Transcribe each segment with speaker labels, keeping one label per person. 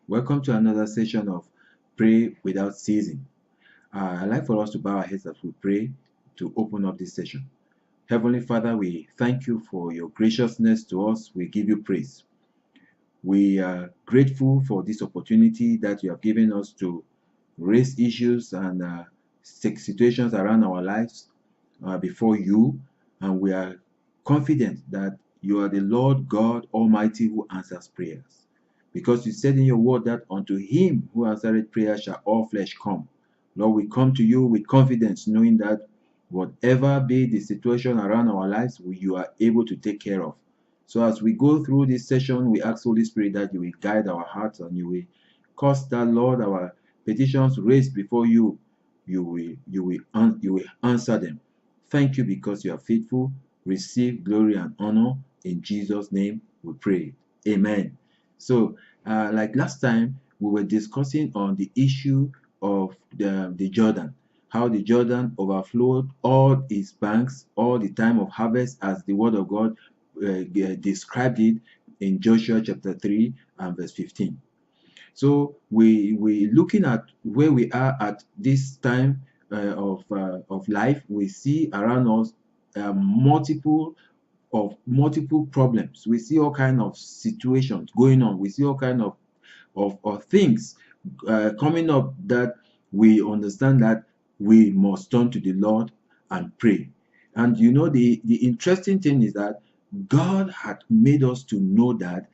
Speaker 1: Welcome to another session of Pray Without Ceasing. I'd like for us to bow our heads as we pray to open up this session. Heavenly Father, we thank you for your graciousness to us. We give you praise. We are grateful for this opportunity that you have given us to raise issues and situations around our lives before you. And we are confident that you are the Lord God Almighty who answers prayers. Because you said in your word that unto him who answered prayer shall all flesh come. Lord, we come to you with confidence, knowing that whatever be the situation around our lives, you are able to take care of. So as we go through this session, we ask Holy Spirit that you will guide our hearts and you will cause that, Lord, our petitions raised before you, you will answer them. Thank you because you are faithful. Receive glory and honor. In Jesus' name we pray. Amen. So, like last time, we were discussing on the issue of the Jordan, how the Jordan overflowed all its banks all the time of harvest, as the word of God described it in Joshua chapter 3 and verse 15. So we looking at where we are at this time of life. We see around us multiple problems. We see all kind of situations going on. We see all kind of things coming up that we understand that we must turn to the Lord and pray. And you know, the interesting thing is that God had made us to know that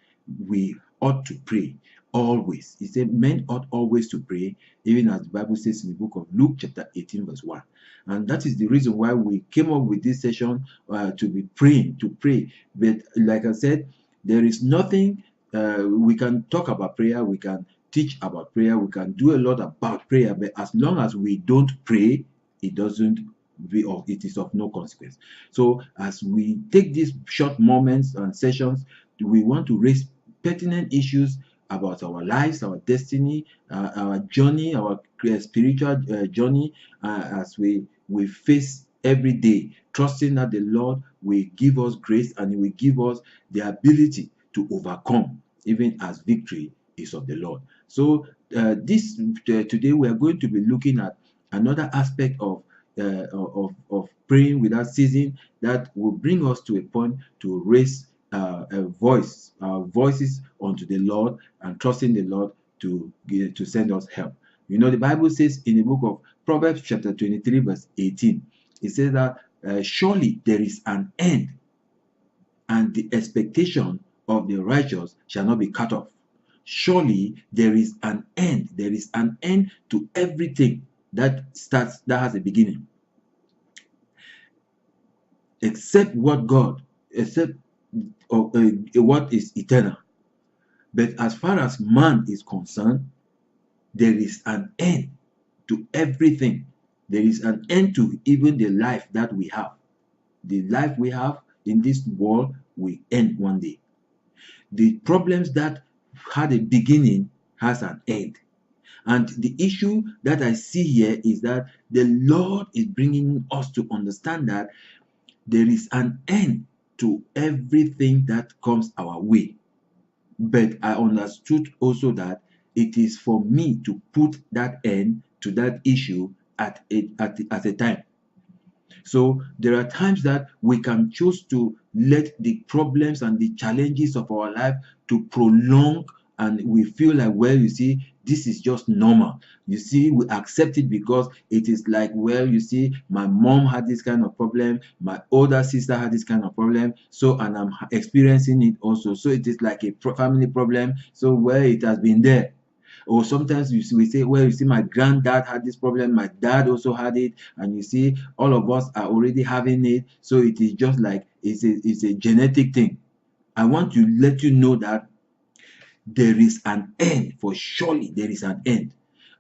Speaker 1: we ought to pray always. He said men ought always to pray, even as the Bible says in the book of Luke chapter 18 verse 1. And that is the reason why we came up with this session, to be praying, to pray. But like I said, there is nothing we can talk about prayer, we can teach about prayer, we can do a lot about prayer, but as long as we don't pray, it is of no consequence. So as we take these short moments and sessions, we want to raise pertinent issues about our lives, our destiny, our journey, our spiritual journey, as we face every day, trusting that the Lord will give us grace and He will give us the ability to overcome, even as victory is of the Lord. So today we are going to be looking at another aspect of praying without ceasing that will bring us to a point to raise voices unto the Lord and trusting the Lord to send us help. You know, the Bible says in the book of Proverbs chapter 23 verse 18, it says that surely there is an end, and the expectation of the righteous shall not be cut off. Surely there is an end. There is an end to everything that has a beginning. Except what is eternal. But as far as man is concerned, there is an end to everything. There is an end to even the life that we have. The life we have in this world will end one day. The problems that had a beginning has an end. And the issue that I see here is that the Lord is bringing us to understand that there is an end to everything that comes our way. But I understood also that it is for me to put that end to that issue at a time. So there are times that we can choose to let the problems and the challenges of our life to prolong, and we feel like, well, you see, this is just normal. You see, we accept it because it is like, well, you see, my mom had this kind of problem, my older sister had this kind of problem, so, and I'm experiencing it also. So it is like a family problem. So, well, it has been there. Or sometimes we say, well, you see, my granddad had this problem, my dad also had it, and you see, all of us are already having it. So it is just like it's a genetic thing. I want to let you know that there is an end, for surely there is an end.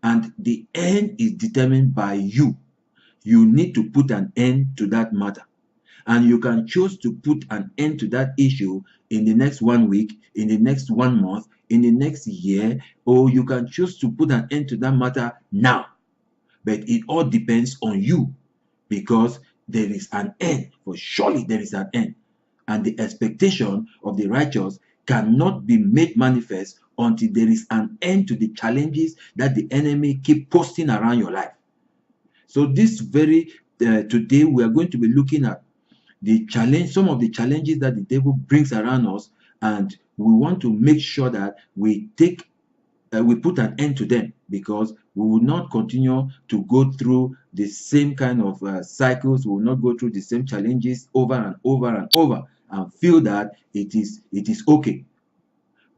Speaker 1: And the end is determined by you. You need to put an end to that matter. And you can choose to put an end to that issue in the next 1 week, in the next 1 month, in the next year, or you can choose to put an end to that matter now. But it all depends on you, because there is an end, for surely there is an end. And the expectation of the righteous cannot be made manifest until there is an end to the challenges that the enemy keep posting around your life. So this very today we are going to be looking at the challenge, some of the challenges that the devil brings around us, and we want to make sure that we put an end to them, because we will not continue to go through the same kind of cycles. We will not go through the same challenges over and over and over and feel that it is okay.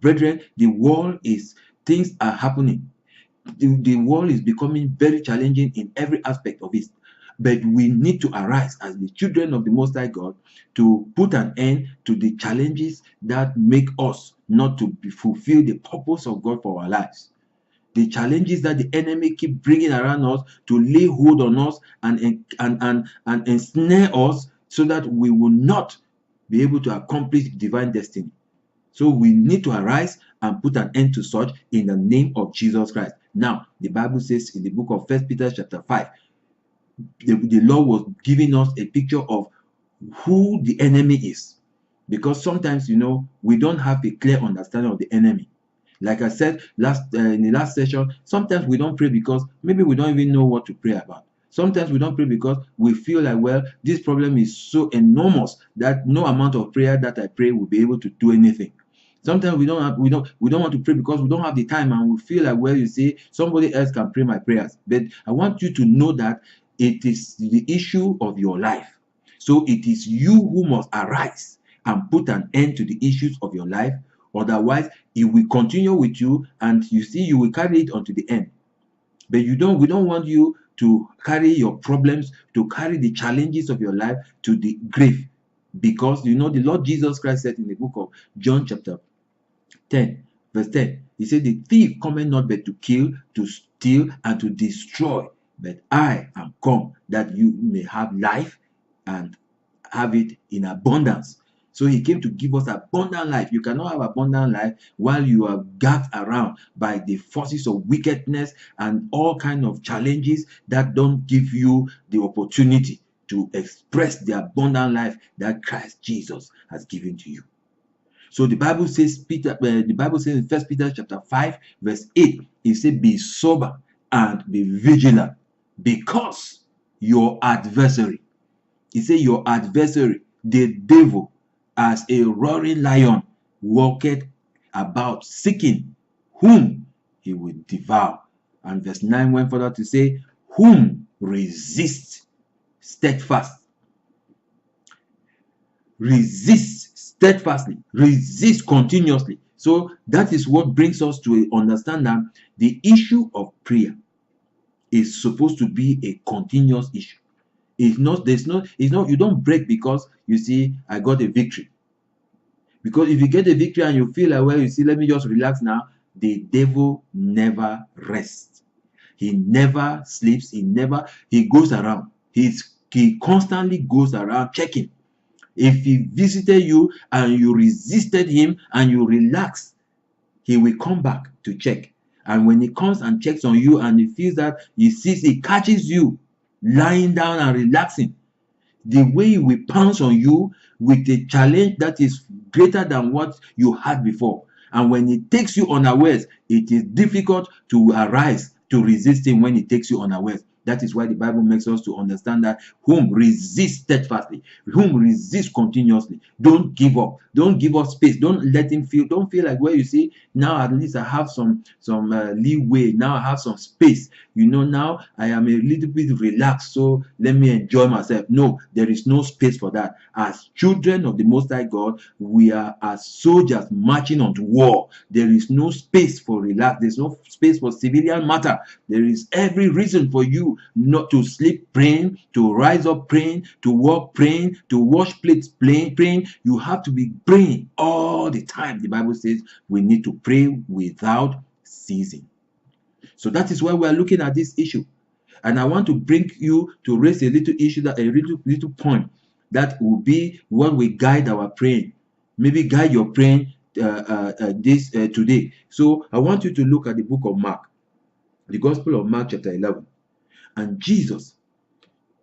Speaker 1: Brethren, the world is, things are happening. The world is becoming very challenging in every aspect of it. But we need to arise as the children of the Most High God to put an end to the challenges that make us not to fulfill the purpose of God for our lives. The challenges that the enemy keep bringing around us to lay hold on us and ensnare us, so that we will not be able to accomplish divine destiny. So we need to arise and put an end to such in the name of Jesus Christ. Now, the Bible says in the book of 1 Peter chapter 5, the Lord was giving us a picture of who the enemy is. Because sometimes, we don't have a clear understanding of the enemy. Like I said in the last session, sometimes we don't pray because maybe we don't even know what to pray about. Sometimes we don't pray because we feel like, well, this problem is so enormous that no amount of prayer that I pray will be able to do anything. Sometimes we don't want to pray because we don't have the time, and we feel like, well, you see, somebody else can pray my prayers. But I want you to know that it is the issue of your life. So it is you who must arise and put an end to the issues of your life. Otherwise, it will continue with you, and you see, you will carry it unto the end. But we don't want you to carry your problems, to carry the challenges of your life to the grave. Because the Lord Jesus Christ said in the book of John chapter 10, verse 10, he said, the thief cometh not but to kill, to steal, and to destroy. But I am come that you may have life and have it in abundance. So he came to give us abundant life. You cannot have abundant life while you are gagged around by the forces of wickedness and all kinds of challenges that don't give you the opportunity to express the abundant life that Christ Jesus has given to you. So the Bible says, in 1 Peter chapter 5, verse 8, it says, be sober and be vigilant, because your adversary, he said, your adversary, the devil, as a roaring lion, walketh about seeking whom he will devour. And verse 9 went further to say, whom resist steadfast. Resist steadfastly. Resist continuously. So that is what brings us to understand that the issue of prayer is supposed to be a continuous issue. You don't break because you see, I got a victory. Because if you get a victory and you feel like, well, you see, let me just relax now, the devil never rests. He never sleeps. He goes around. He constantly goes around checking. If he visited you and you resisted him and you relax, he will come back to check. And when he comes and checks on you and he feels that he catches you lying down and relaxing, the way he will pounce on you with a challenge that is greater than what you had before. And when he takes you unawares, it is difficult to arise to resist him when he takes you unawares. That is why the Bible makes us to understand that whom resist steadfastly, whom resist continuously. Don't give up. Don't give up space. Don't let him feel. Don't feel like, well, you see, now at least I have some leeway. Now I have some space. Now I am a little bit relaxed, so let me enjoy myself. No, there is no space for that. As children of the Most High God, we are as soldiers marching onto war. There is no space for relax. There's no space for civilian matter. There is every reason for you not to sleep praying, to rise up praying, to walk praying, to wash plates praying. You have to be praying all the time. The Bible says we need to pray without ceasing. So that is why we are looking at this issue. And I want to bring you to raise a little issue, that a little point that will be what we guide our praying. Maybe guide your praying today. So I want you to look at the book of Mark, the Gospel of Mark chapter 11. And Jesus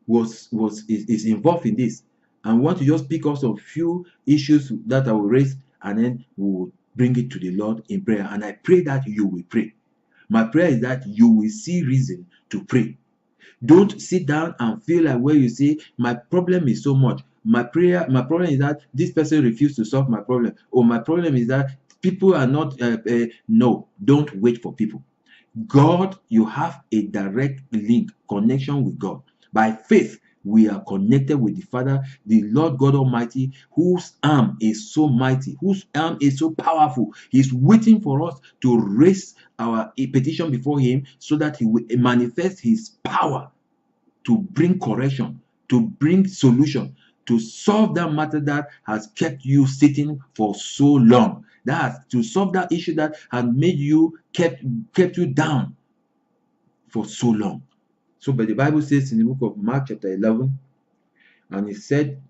Speaker 1: is involved in this. And I want to just pick up some few issues that I will raise and then we will bring it to the Lord in prayer. And I pray that you will pray. My prayer is that you will see reason to pray. Don't sit down and feel like where you say, my problem is so much. My problem is that this person refused to solve my problem. Or my problem is that people are not, no, don't wait for people. God, you have a direct link, connection with God. By faith, we are connected with the Father, the Lord God Almighty, whose arm is so mighty, whose arm is so powerful. He's waiting for us to raise our petition before Him so that He will manifest His power to bring correction, to bring solution, to solve that matter that has kept you sitting for so long. That to solve that issue that has made you kept you down for so long. So, but the Bible says in the book of Mark chapter 11, and it said,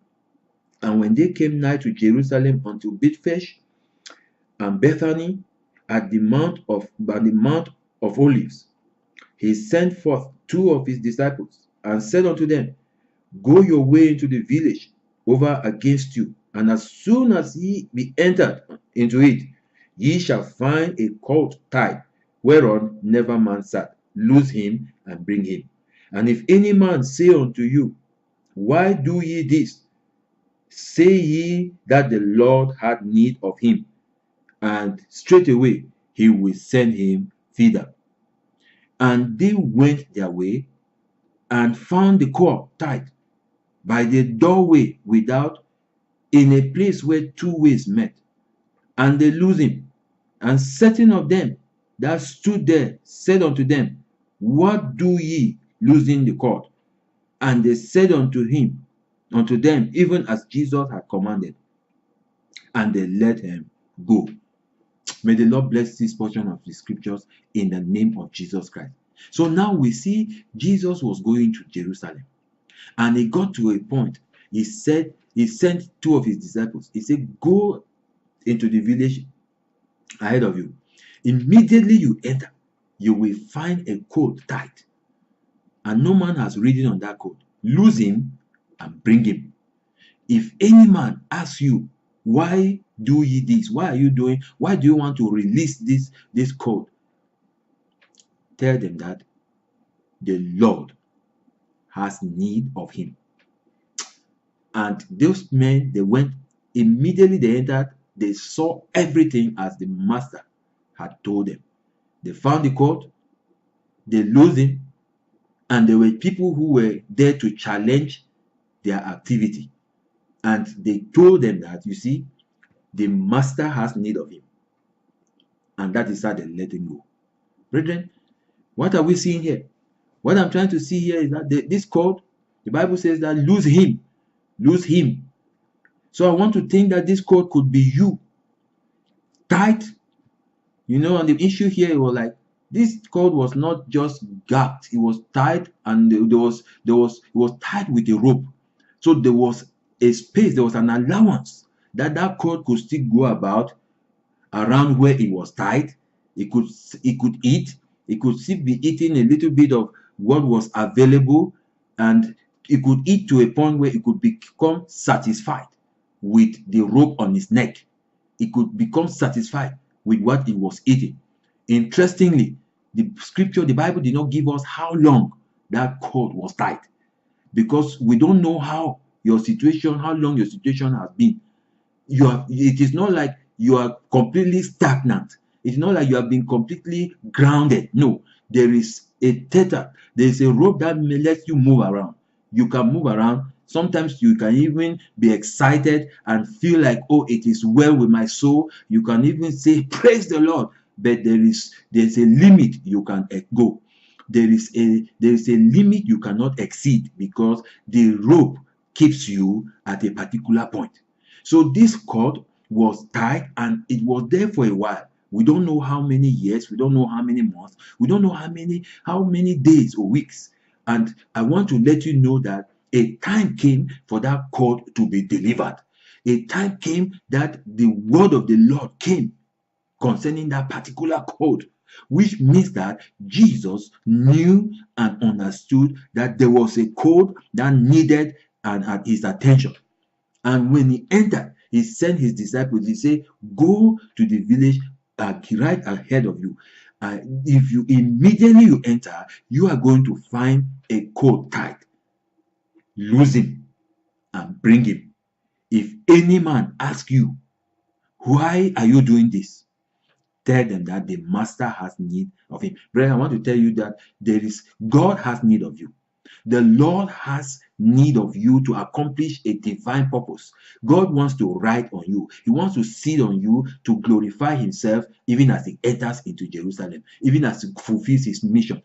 Speaker 1: and when they came nigh to Jerusalem unto Bethphage and Bethany at the Mount of Olives, he sent forth 2 of his disciples and said unto them, Go your way into the village over against you, and as soon as ye be entered into it, ye shall find a colt tied, whereon never man sat. Loose him and bring him. And if any man say unto you, Why do ye this? Say ye that the Lord had need of him, and straightway he will send him thither. And they went their way and found the colt tied by the doorway without, in a place where 2 ways met. And they loosed him. And certain of them that stood there said unto them, What do ye, loosing the cord? And they said unto them, even as Jesus had commanded. And they let him go. May the Lord bless this portion of the scriptures in the name of Jesus Christ. So now we see Jesus was going to Jerusalem. And he got to a point. He said, he sent 2 of his disciples. He said, Go into the village ahead of you. Immediately you enter, you will find a colt tied, and no man has ridden on that colt. Loose him and bring him. If any man asks you, Why do ye this? Why do you want to release this colt? Tell them that the Lord has need of him. And those men, they went, immediately they entered, they saw everything as the master had told them. They found the colt, they loosed him, and there were people who were there to challenge their activity. And they told them that, you see, the master has need of him. And that is how they let him go. Brethren, what are we seeing here? What I'm trying to see here is that this colt, the Bible says that loose him. Loose him. So I want to think that this colt could be you. Tight. You know, and the issue here was like, this colt was not just gapped, it was tied, and it was tied with a rope. So there was a space, there was an allowance that colt could still go about around where it was tied. It could eat, it could still be eating a little bit of what was available, and it could eat to a point where it could become satisfied with the rope on its neck. It could become satisfied with what it was eating. Interestingly, the scripture, the Bible did not give us how long that cord was tied, because we don't know how long your situation has been. It is not like you are completely stagnant. It's not like you have been completely grounded. No, there is a tether. There is a rope that lets you move around. You can move around. Sometimes you can even be excited and feel like, oh, it is well with my soul. You can even say, praise the Lord. But there's a limit you can go. There is a limit you cannot exceed, because the rope keeps you at a particular point. So this cord was tied, and it was there for a while. We don't know how many years, we don't know how many months, we don't know how many days or weeks. And I want to let you know that a time came for that cord to be delivered. A time came that the word of the Lord came concerning that particular cord, which means that Jesus knew and understood that there was a cord that needed his attention. And when he entered, He sent his disciples. He said, go to the village right ahead of you. If you immediately you enter, you are going to find a coat tied. Lose him and bring him. If any man asks you, why are you doing this? Tell them that the master has need of him. Brother, I want to tell you that God has need of you. The Lord has need of you to accomplish a divine purpose. God wants to ride on you. He wants to sit on you to glorify himself, even as he enters into Jerusalem, even as he fulfills his mission,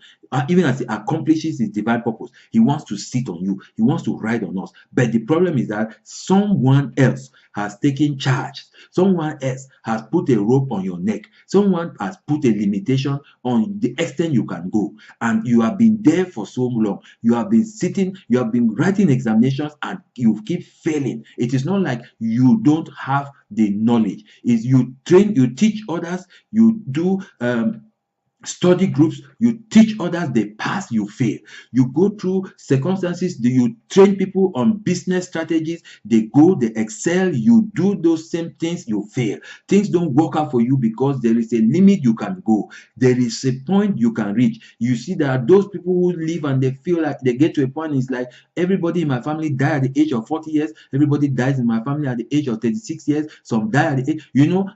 Speaker 1: even as he accomplishes his divine purpose. He wants to sit on you. He wants to ride on us. But the problem is that someone else has taken charge. Someone else has put a rope on your neck. Someone has put a limitation on the extent you can go. And you have been there for so long. You have been sitting, you have been writing examinations, and you keep failing. It is not like you don't have the knowledge. Is you train, you teach others, you do study groups, you teach others, they pass, you fail. You go through circumstances, you train people on business strategies, they go, they excel, you do those same things, you fail. Things don't work out for you because there is a limit you can go. There is a point you can reach. You see, there are those people who live and they feel like they get to a point, it's like everybody in my family died at the age of 40 years, everybody dies in my family at the age of 36 years, some die at the age,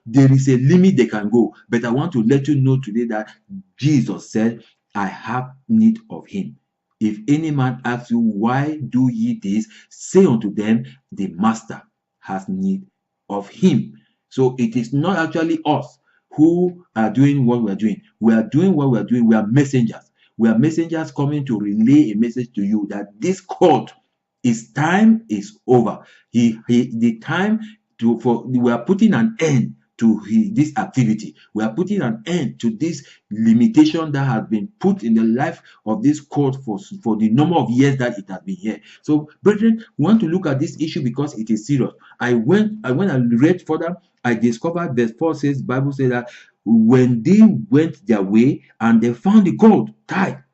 Speaker 1: there is a limit they can go. But I want to let you know today that Jesus said, I have need of him. If any man asks you, why do ye this? Say unto them, the master has need of him. So it is not actually us who are doing what we are doing. We are doing what we are doing. We are messengers. We are messengers coming to relay a message to you that this court, his time is over. The time we are putting an end to this activity. We are putting an end to this limitation that has been put in the life of this court for the number of years that it has been here. So, brethren, we want to look at this issue because it is serious. When I read further, I discovered verse 4 says, the Bible says that when they went their way and they found the colt tied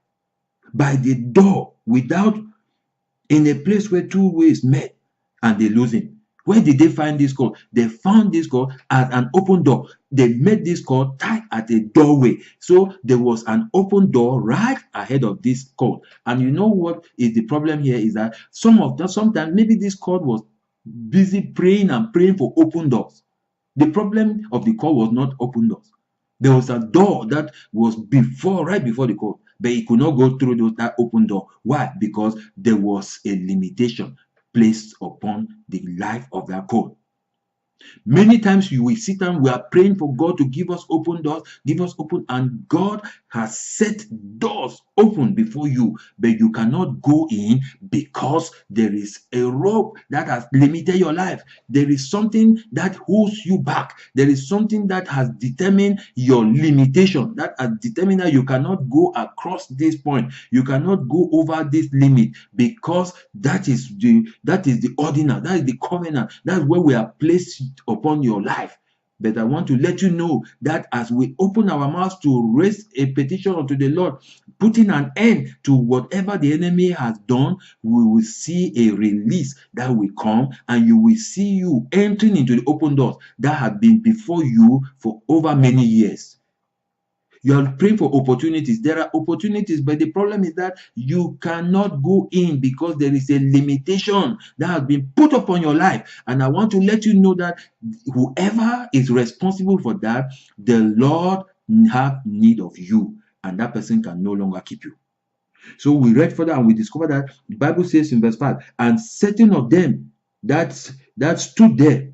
Speaker 1: by the door in a place where two ways met, and they lose him. Where did they find this colt? They found this colt at an open door. They met this colt tied at a doorway. So there was an open door right ahead of this colt. And you know what is the problem here is that sometimes maybe this colt was busy praying for open doors. The problem of the colt was not open doors. There was a door that was right before the colt, but he could not go through that open door. Why? Because there was a limitation placed upon the life of that colt. Many times you will sit down, we are praying for God to give us open doors, and God has set doors open before you, but you cannot go in because there is a rope that has limited your life. There is something that holds you back. There is something that has determined your limitation, that has determined that you cannot go across this point. You cannot go over this limit because that is the ordinance, that is the covenant, that's where we are placed upon your life. But I want to let you know that as we open our mouths to raise a petition unto the Lord, putting an end to whatever the enemy has done, we will see a release that will come, and you will see you entering into the open doors that have been before you for over many years. You are praying for opportunities. There are opportunities, but the problem is that you cannot go in because there is a limitation that has been put upon your life. And I want to let you know that whoever is responsible for that, the Lord have need of you, and that person can no longer keep you. So we read further and we discover that the Bible says in verse 5, and certain of them that stood there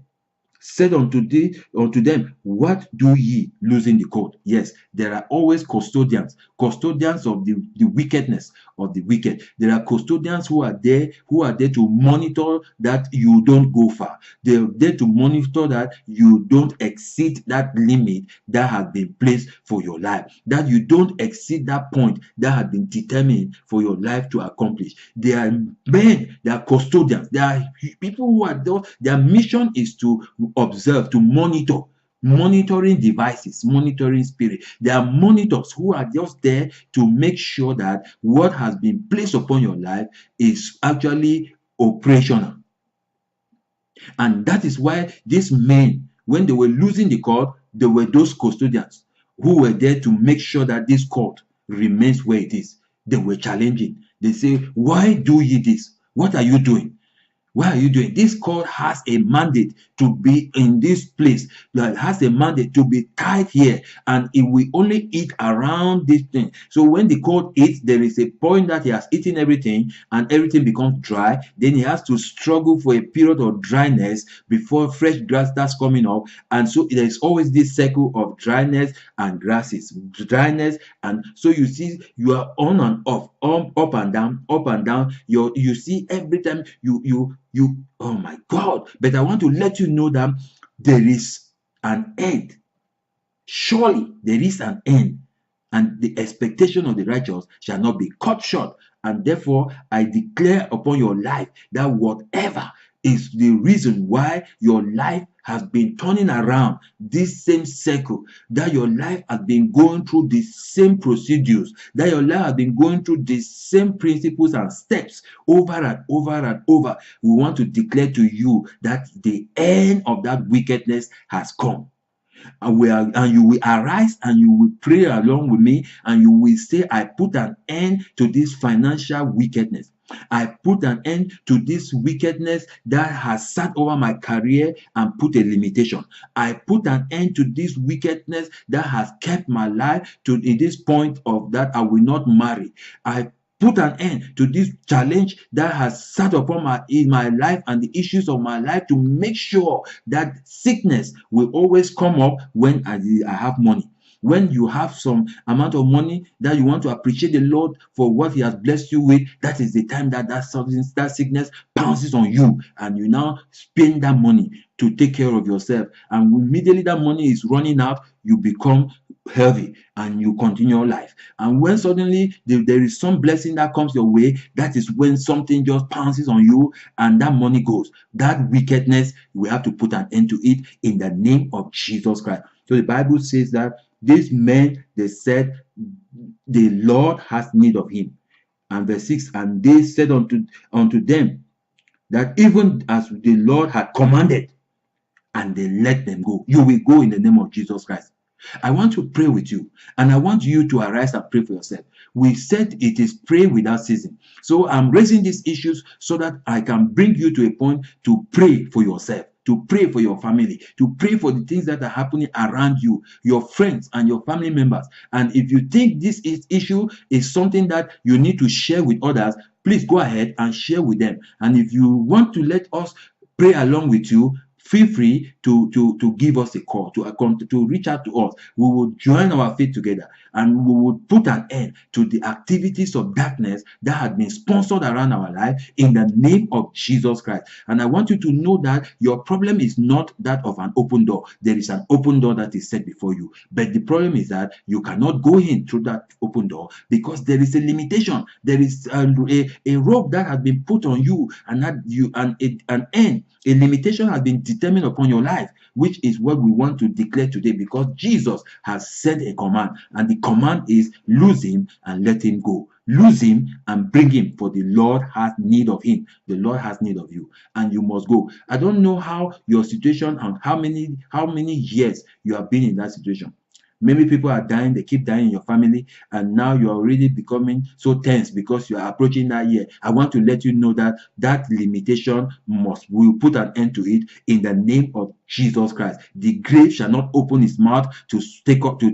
Speaker 1: said unto them, what do ye, losing the colt? Yes, there are always custodians of the wickedness of the wicked. There are custodians who are there to monitor that you don't go far. They're there to monitor that you don't exceed that limit that has been placed for your life, that you don't exceed that point that has been determined for your life to accomplish. There are men, there are custodians, there are people who are there. Their mission is to observe, to monitoring devices, monitoring spirit. There are monitors who are just there to make sure that what has been placed upon your life is actually operational. And that is why these men, when they were losing the court, there were those custodians who were there to make sure that this court remains where it is. They were challenging. They say, why do ye this? What are you doing? Why are you doing? This court has a mandate to be in this place, that has a mandate to be tied here, and it will only eat around this thing. So when the court eats, there is a point that he has eaten everything and everything becomes dry. Then he has to struggle for a period of dryness before fresh grass starts coming up. And so there is always this cycle of dryness and grasses, dryness. And so you see, you are on and off, up and down, up and down. You see every time you, oh my God. But I want to let you know that there is an end. Surely there is an end, and the expectation of the righteous shall not be cut short. And therefore I declare upon your life that whatever is the reason why your life has been turning around, this same circle, that your life has been going through the same procedures, that your life has been going through the same principles and steps over and over and over, we want to declare to you that the end of that wickedness has come. And you will arise and you will pray along with me, and you will say, I put an end to this financial wickedness. I put an end to this wickedness that has sat over my career and put a limitation. I put an end to this wickedness that has kept my life to this point of that I will not marry. I put an end to this challenge that has sat upon my life and the issues of my life, to make sure that sickness will always come up when I have money. When you have some amount of money that you want to appreciate the Lord for what He has blessed you with, that is the time that sickness pounces on you, and you now spend that money to take care of yourself. And immediately that money is running out, you become healthy and you continue your life. And when suddenly there is some blessing that comes your way, that is when something just pounces on you and that money goes. That wickedness, we have to put an end to it in the name of Jesus Christ. So the Bible says that these men, they said, the Lord has need of him. And verse 6, and they said unto them that even as the Lord had commanded, and they let them go. You will go in the name of Jesus Christ. I want to pray with you, and I want you to arise and pray for yourself. We said it is pray without ceasing. So I'm raising these issues so that I can bring you to a point to pray for yourself, to pray for your family, to pray for the things that are happening around you, your friends and your family members. And if you think this issue is something that you need to share with others, please go ahead and share with them. And if you want to let us pray along with you, feel free to give us a call, to reach out to us. We will join our faith together, and we will put an end to the activities of darkness that had been sponsored around our life in the name of Jesus Christ. And I want you to know that your problem is not that of an open door. There is an open door that is set before you, but the problem is that you cannot go in through that open door because there is a limitation. There is a rope that has been put on you, and that you an end. A limitation has been determined upon your life, which is what we want to declare today, because Jesus has said a command, and the command is lose him and let him go. Lose him and bring him, for the Lord has need of him. The Lord has need of you, and you must go. I don't know how your situation and how many years you have been in that situation. Many people are dying, they keep dying in your family, and now you are already becoming so tense because you are approaching that year. I want to let you know that that limitation will put an end to it in the name of Jesus Christ. The grave shall not open its mouth to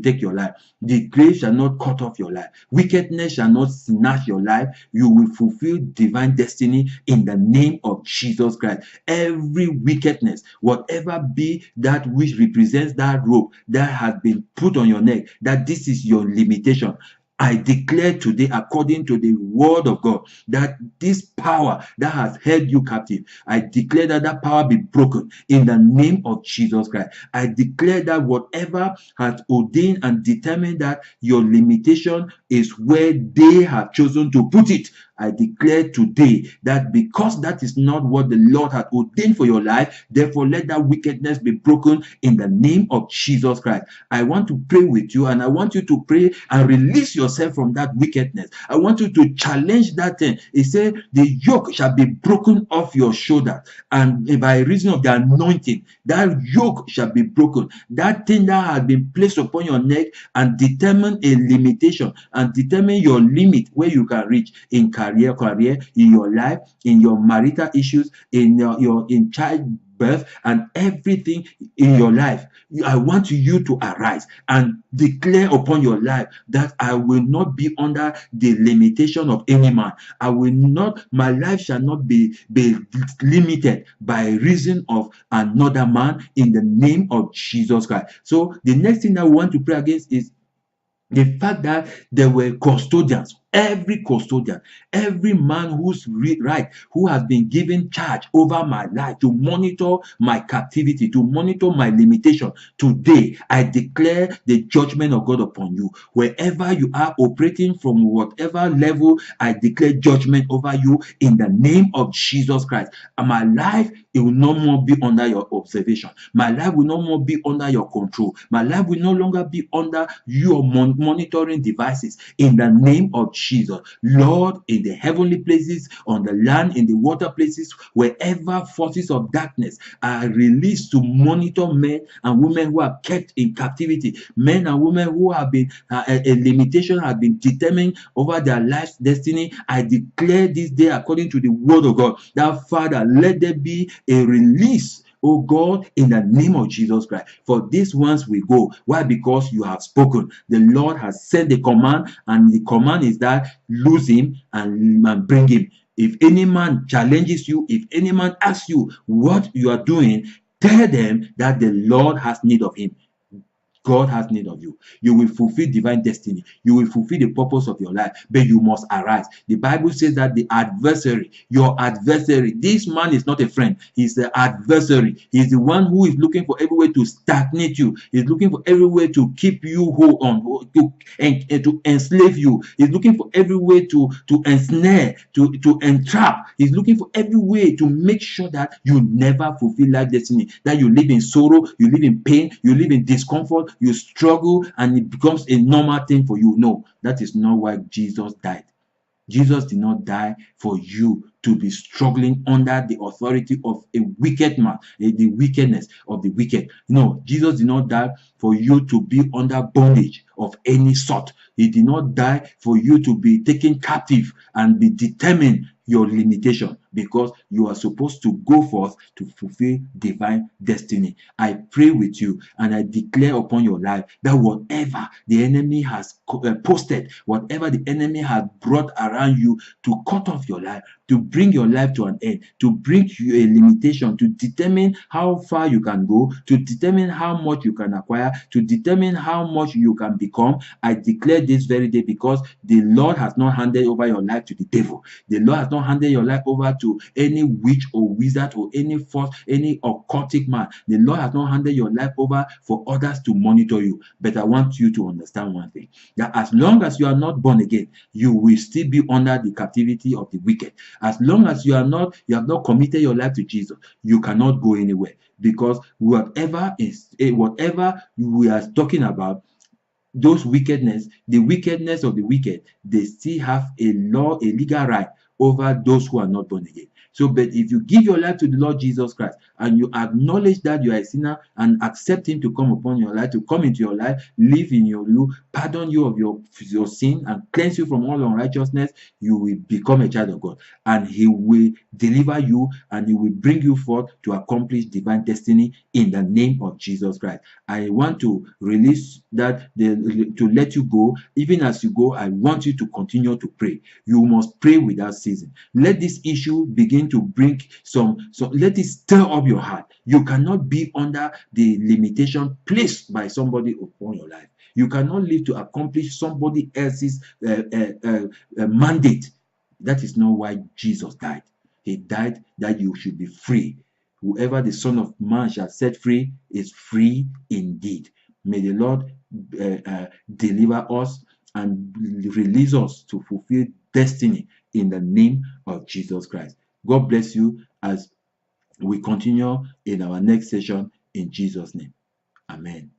Speaker 1: take your life. The grave shall not cut off your life. Wickedness shall not snatch your life. You will fulfill divine destiny in the name of Jesus Christ. Every wickedness, whatever be that which represents that rope that has been put on your neck, that this is your limitation, I declare today, according to the word of God, that this power that has held you captive, I declare that that power be broken in the name of Jesus Christ. I declare that whatever has ordained and determined that your limitation is where they have chosen to put it, I declare today that because that is not what the Lord had ordained for your life, therefore let that wickedness be broken in the name of Jesus Christ. I want to pray with you, and I want you to pray and release yourself from that wickedness. I want you to challenge that thing. He said, the yoke shall be broken off your shoulder, and by reason of the anointing, that yoke shall be broken. That thing that has been placed upon your neck and determine a limitation and determine your limit where you can reach in career, in your life, in your marital issues, in your in childbirth, and everything in your life. I want you to arise and declare upon your life that I will not be under the limitation of any man. I will not, my life shall not be limited by reason of another man, in the name of Jesus Christ. So the next thing that we want to pray against is the fact that there were custodians. Every custodian, every man who's right, who has been given charge over my life to monitor my captivity, to monitor my limitation, today I declare the judgment of God upon you. Wherever you are operating from whatever level, I declare judgment over you in the name of Jesus Christ. And my life, it will no more be under your observation. My life will no more be under your control. My life will no longer be under your monitoring devices in the name of Jesus. Lord, in the heavenly places, on the land, in the water places, wherever forces of darkness are released to monitor men and women who are kept in captivity, men and women who have been a limitation has been determined over their life's destiny, I declare this day, according to the word of God, that Father, let there be a release, oh God, in the name of Jesus Christ. For these ones we go. Why? Because you have spoken. The Lord has sent the command, and the command is that lose him and bring him. If any man challenges you, if any man asks you what you are doing, tell them that the Lord has need of him. God has need of you. You will fulfill divine destiny. You will fulfill the purpose of your life, but you must arise. The Bible says that the adversary, your adversary, this man is not a friend. He's the adversary. He's the one who is looking for every way to stagnate you. He's looking for every way to keep you hold on, to enslave you. He's looking for every way to ensnare, to entrap. He's looking for every way to make sure that you never fulfill life destiny, that you live in sorrow, you live in pain, you live in discomfort, you struggle, and it becomes a normal thing for you. No, that is not why Jesus died. Jesus did not die for you to be struggling under the authority of a wicked man, the wickedness of the wicked. No, Jesus did not die for you to be under bondage of any sort. He did not die for you to be taken captive and be determined your limitation, because you are supposed to go forth to fulfill divine destiny. I pray with you and I declare upon your life that whatever the enemy has posted, whatever the enemy has brought around you to cut off your life, to bring your life to an end, to bring you a limitation, to determine how far you can go, to determine how much you can acquire, to determine how much you can become, I declare this very day, because the Lord has not handed over your life to the devil. The Lord has not handed your life over to any witch or wizard or any force, any occultic man. The Lord has not handed your life over for others to monitor you. But I want you to understand one thing, that as long as you are not born again, you will still be under the captivity of the wicked. As long as you have not committed your life to Jesus, you cannot go anywhere, because whatever we are talking about, those wickedness, the wickedness of the wicked, they still have a legal right over those who are not born again. So, but if you give your life to the Lord Jesus Christ and you acknowledge that you are a sinner and accept him to come upon your life, to come into your life, live in you, pardon you of your sin and cleanse you from all unrighteousness, you will become a child of God, and he will deliver you and he will bring you forth to accomplish divine destiny in the name of Jesus Christ. I want to release that, to let you go. Even as you go, I want you to continue to pray. You must pray without ceasing. Let this issue begin to bring let it stir up your heart. You cannot be under the limitation placed by somebody upon your life. You cannot live to accomplish somebody else's mandate. That is not why Jesus died. He died that you should be free. Whoever the Son of Man shall set free is free indeed. May the Lord deliver us and release us to fulfill destiny in the name of Jesus Christ. God bless you as we continue in our next session in Jesus' name. Amen.